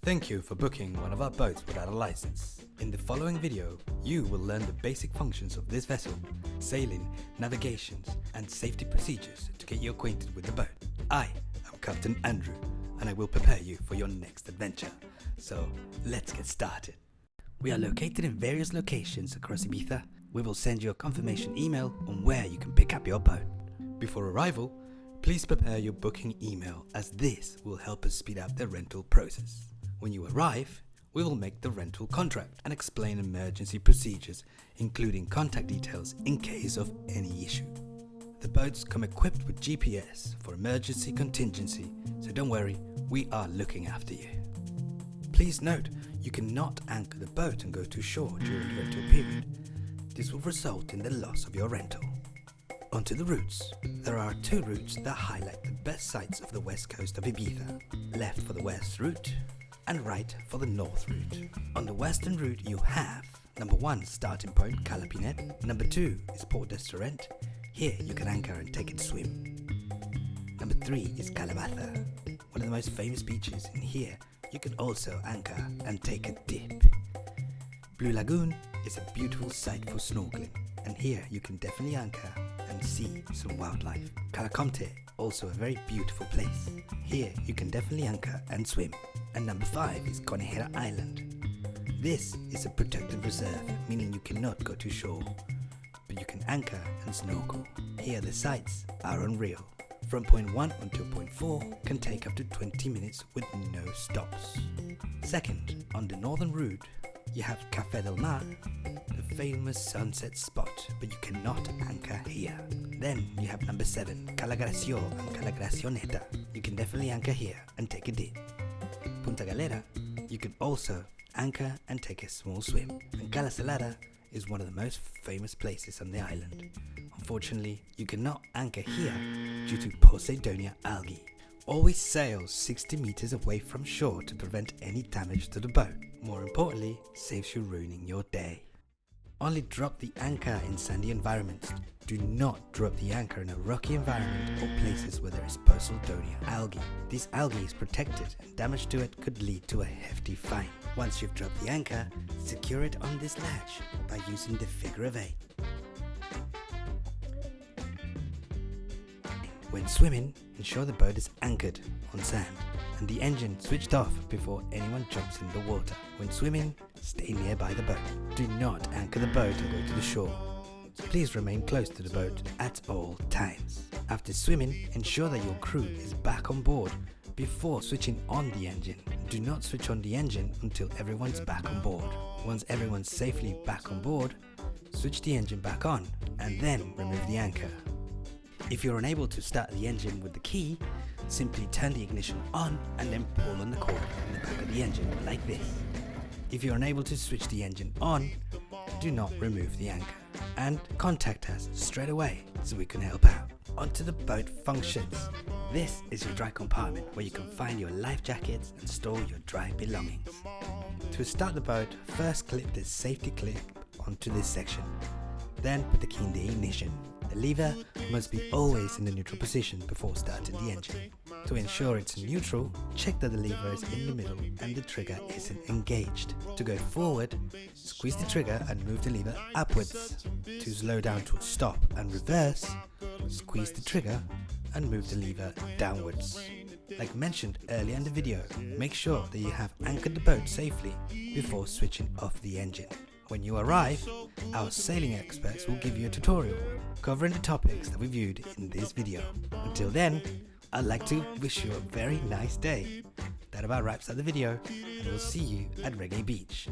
Thank you for booking one of our boats without a license. In the following video, you will learn the basic functions of this vessel, sailing, navigations, and safety procedures to get you acquainted with the boat. I am Captain Andrew, and I will prepare you for your next adventure. So, let's get started. We are located in various locations across Ibiza. We will send you a confirmation email on where you can pick up your boat. Before arrival, please prepare your booking email, as this will help us speed up the rental process. When you arrive, we will make the rental contract and explain emergency procedures, including contact details in case of any issue. The boats come equipped with GPS for emergency contingency, so don't worry, we are looking after you. Please note, you cannot anchor the boat and go to shore during the rental period. This will result in the loss of your rental. Onto the routes. There are 2 routes that highlight the best sites of the west coast of Ibiza. Left for the west route and right for the north route. On the western route you have number 1 starting point Cala Pinet, number 2 is Port d'Estrerat. Here you can anchor and take a swim. Number 3 is Calabaza, one of the most famous beaches, and here you can also anchor and take a dip. Blue Lagoon is a beautiful site for snorkeling, and here you can definitely anchor and see some wildlife. Cala Comte, also a very beautiful place. Here you can definitely anchor and swim. And number 5 is Conejera Island. This is a protected reserve, meaning you cannot go to shore, but you can anchor and snorkel. Here the sights are unreal. From point 1 until point 4 can take up to 20 minutes with no stops. Second, on the northern route, you have Café del Mar, the famous sunset spot, but you cannot anchor here. Then you have number 7, Cala Gració and Cala Gracioneta. You can definitely anchor here and take a dip. Punta Galera, you can also anchor and take a small swim. And Cala Salada is one of the most famous places on the island. Unfortunately, you cannot anchor here due to Posidonia algae. Always sail 60 meters away from shore to prevent any damage to the boat. More importantly, saves you ruining your day. Only drop the anchor in sandy environments. Do not drop the anchor in a rocky environment or places where there is Posidonia algae. This algae is protected, and damage to it could lead to a hefty fine. Once you've dropped the anchor, secure it on this latch by using the figure of 8. When swimming, ensure the boat is anchored on sand and the engine switched off before anyone jumps in the water. When swimming, stay nearby the boat. Do not anchor the boat and go to the shore. Please remain close to the boat at all times. After swimming, ensure that your crew is back on board before switching on the engine. Do not switch on the engine until everyone's back on board. Once everyone's safely back on board, switch the engine back on and then remove the anchor. If you're unable to start the engine with the key, simply turn the ignition on and then pull on the cord in the back of the engine like this. If you're unable to switch the engine on, do not remove the anchor and contact us straight away so we can help out. Onto the boat functions. This is your dry compartment where you can find your life jackets and store your dry belongings. To start the boat, first clip the safety clip onto this section. Then put the key in the ignition. The lever must be always in the neutral position before starting the engine. To ensure it's in neutral, check that the lever is in the middle and the trigger isn't engaged. To go forward, squeeze the trigger and move the lever upwards. To slow down to a stop and reverse, squeeze the trigger and move the lever downwards. Like mentioned earlier in the video, make sure that you have anchored the boat safely before switching off the engine. When you arrive, our sailing experts will give you a tutorial covering the topics that we viewed in this video. Until then, I'd like to wish you a very nice day. That about wraps up the video, and we'll see you at Reggae Beach.